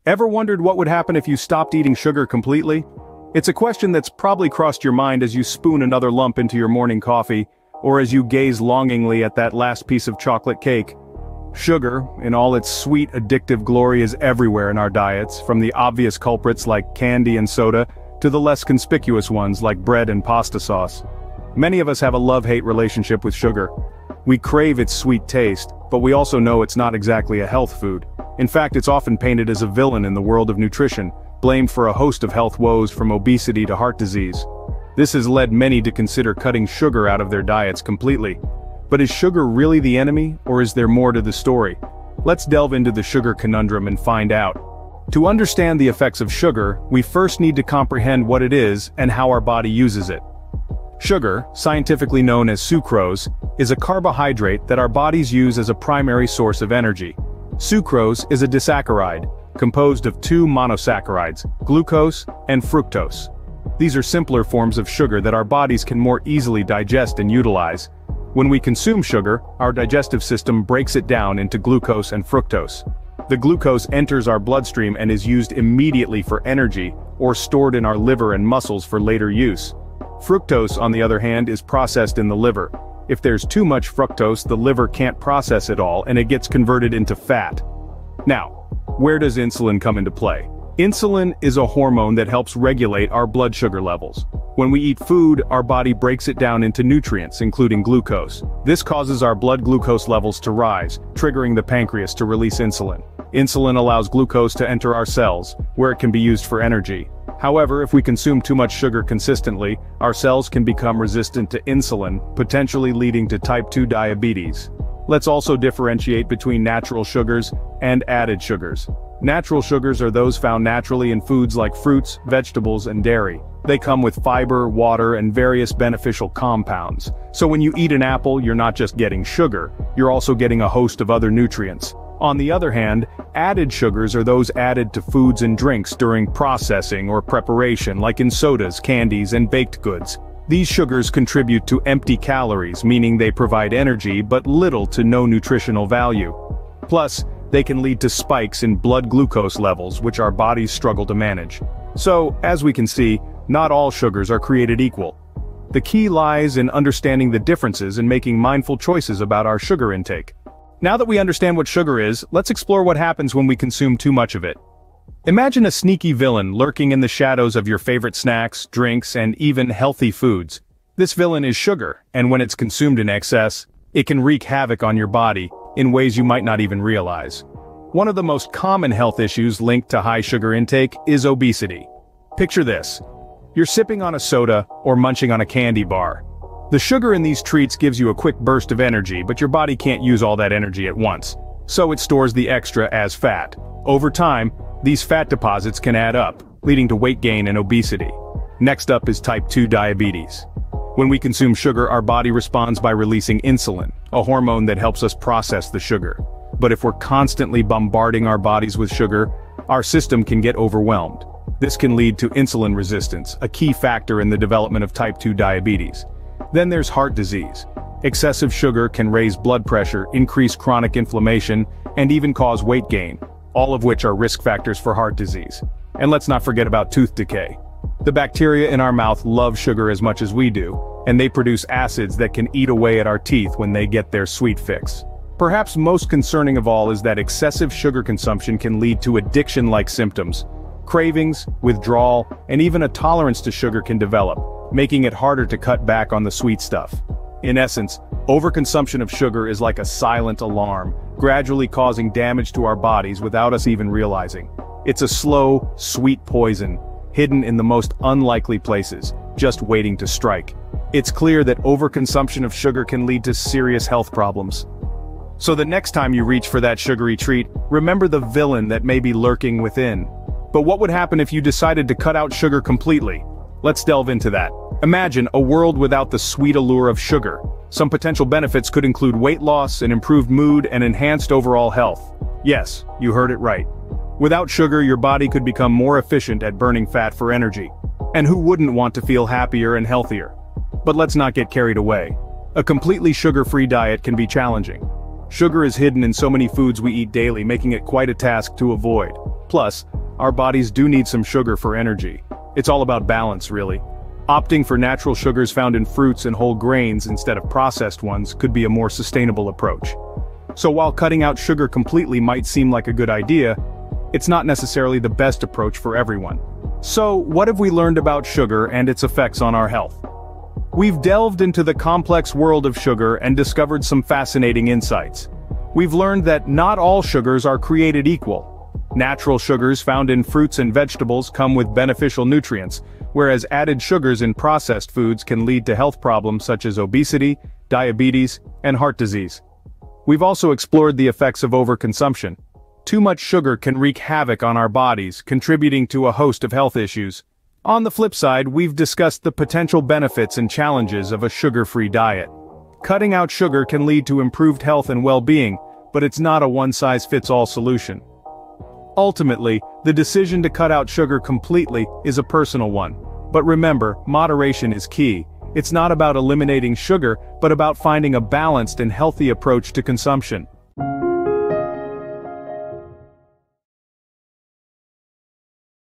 Ever wondered what would happen if you stopped eating sugar completely? It's a question that's probably crossed your mind as you spoon another lump into your morning coffee, or as you gaze longingly at that last piece of chocolate cake. Sugar, in all its sweet, addictive glory, is everywhere in our diets, from the obvious culprits like candy and soda, to the less conspicuous ones like bread and pasta sauce. Many of us have a love-hate relationship with sugar. We crave its sweet taste, but we also know it's not exactly a health food. In fact, it's often painted as a villain in the world of nutrition, blamed for a host of health woes from obesity to heart disease. This has led many to consider cutting sugar out of their diets completely. But is sugar really the enemy, or is there more to the story? Let's delve into the sugar conundrum and find out. To understand the effects of sugar, we first need to comprehend what it is and how our body uses it. Sugar, scientifically known as sucrose, is a carbohydrate that our bodies use as a primary source of energy. Sucrose is a disaccharide, composed of two monosaccharides, glucose and fructose. These are simpler forms of sugar that our bodies can more easily digest and utilize. When we consume sugar, our digestive system breaks it down into glucose and fructose. The glucose enters our bloodstream and is used immediately for energy, or stored in our liver and muscles for later use. Fructose, on the other hand, is processed in the liver. If there's too much fructose, the liver can't process it all and it gets converted into fat. Now, where does insulin come into play? Insulin is a hormone that helps regulate our blood sugar levels. When we eat food, our body breaks it down into nutrients, including glucose. This causes our blood glucose levels to rise, triggering the pancreas to release insulin. Insulin allows glucose to enter our cells, where it can be used for energy. However, if we consume too much sugar consistently, our cells can become resistant to insulin, potentially leading to type 2 diabetes. Let's also differentiate between natural sugars and added sugars. Natural sugars are those found naturally in foods like fruits, vegetables, and dairy. They come with fiber, water, and various beneficial compounds. So when you eat an apple, you're not just getting sugar, you're also getting a host of other nutrients. On the other hand, added sugars are those added to foods and drinks during processing or preparation, like in sodas, candies, and baked goods. These sugars contribute to empty calories, meaning they provide energy but little to no nutritional value. Plus, they can lead to spikes in blood glucose levels, which our bodies struggle to manage. So, as we can see, not all sugars are created equal. The key lies in understanding the differences and making mindful choices about our sugar intake. Now that we understand what sugar is, let's explore what happens when we consume too much of it. Imagine a sneaky villain lurking in the shadows of your favorite snacks, drinks, and even healthy foods. This villain is sugar, and when it's consumed in excess, it can wreak havoc on your body in ways you might not even realize. One of the most common health issues linked to high sugar intake is obesity. Picture this. You're sipping on a soda or munching on a candy bar. The sugar in these treats gives you a quick burst of energy, but your body can't use all that energy at once. So it stores the extra as fat. Over time, these fat deposits can add up, leading to weight gain and obesity. Next up is type 2 diabetes. When we consume sugar, our body responds by releasing insulin, a hormone that helps us process the sugar. But if we're constantly bombarding our bodies with sugar, our system can get overwhelmed. This can lead to insulin resistance, a key factor in the development of type 2 diabetes. Then there's heart disease. Excessive sugar can raise blood pressure, increase chronic inflammation, and even cause weight gain, all of which are risk factors for heart disease. And let's not forget about tooth decay. The bacteria in our mouth love sugar as much as we do, and they produce acids that can eat away at our teeth when they get their sweet fix. Perhaps most concerning of all is that excessive sugar consumption can lead to addiction-like symptoms. Cravings, withdrawal, and even a tolerance to sugar can develop, making it harder to cut back on the sweet stuff. In essence, overconsumption of sugar is like a silent alarm, gradually causing damage to our bodies without us even realizing. It's a slow, sweet poison, hidden in the most unlikely places, just waiting to strike. It's clear that overconsumption of sugar can lead to serious health problems. So the next time you reach for that sugary treat, remember the villain that may be lurking within. But what would happen if you decided to cut out sugar completely? Let's delve into that. Imagine a world without the sweet allure of sugar. Some potential benefits could include weight loss, an improved mood, and enhanced overall health. Yes, you heard it right. Without sugar, your body could become more efficient at burning fat for energy. And who wouldn't want to feel happier and healthier? But let's not get carried away. A completely sugar-free diet can be challenging. Sugar is hidden in so many foods we eat daily, making it quite a task to avoid. Plus, our bodies do need some sugar for energy. It's all about balance, really. Opting for natural sugars found in fruits and whole grains instead of processed ones could be a more sustainable approach. So while cutting out sugar completely might seem like a good idea, it's not necessarily the best approach for everyone. So, what have we learned about sugar and its effects on our health? We've delved into the complex world of sugar and discovered some fascinating insights. We've learned that not all sugars are created equal. Natural sugars found in fruits and vegetables come with beneficial nutrients, whereas added sugars in processed foods can lead to health problems such as obesity, diabetes, and heart disease. We've also explored the effects of overconsumption. Too much sugar can wreak havoc on our bodies, contributing to a host of health issues. On the flip side, we've discussed the potential benefits and challenges of a sugar-free diet. Cutting out sugar can lead to improved health and well-being, but it's not a one-size-fits-all solution. Ultimately, the decision to cut out sugar completely is a personal one. But remember, moderation is key. It's not about eliminating sugar, but about finding a balanced and healthy approach to consumption.